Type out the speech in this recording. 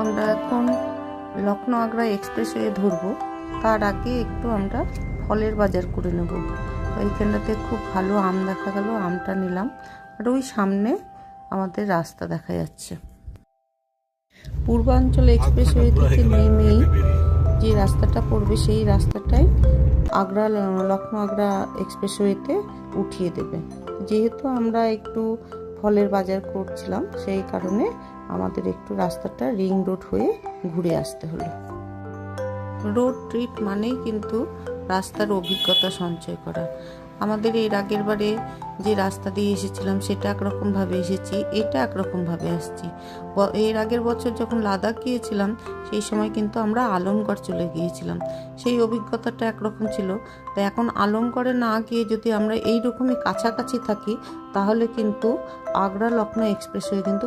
আমরা এখন লখনৌ আগ্রা এক্সপ্রেসওয়ে ধরবো, তার আগে একটু আমরা ফলের বাজার করে নেব। ওইখানটাতে খুব ভালো আম দেখা গেল, আমটা নিলাম। আর ওই সামনে আমাদের রাস্তা দেখা যাচ্ছে। পূর্বাঞ্চল এক্সপ্রেসওয়ে থেকে নেমেই যে রাস্তাটা পড়বে সেই রাস্তাটাই আগ্রা লখনৌ আগ্রা এক্সপ্রেসওয়েতে উঠিয়ে দেবে। যেহেতু আমরা একটু ফলের বাজার করছিলাম, সেই কারণে আমাদের একটু রাস্তাটা রিং রোড হয়ে ঘুরে আসতে হলো। রোড ট্রিপ মানেই কিন্তু রাস্তার অভিজ্ঞতা সঞ্চয় করা। আমাদের এর আগের বারে যে রাস্তা দিয়ে এসেছিলাম সেটা একরকমভাবে এসেছি, এটা একরকমভাবে আসছি। এর আগের বছর যখন লাদাখ গিয়েছিলাম সেই সময় কিন্তু আমরা আলমগড় চলে গিয়েছিলাম, সেই অভিজ্ঞতাটা একরকম ছিল। তো এখন আলমগড়ে না গিয়ে যদি আমরা এইরকমই কাছাকাছি থাকি তাহলে কিন্তু আগ্রা লখনৌ এক্সপ্রেসওয়ে কিন্তু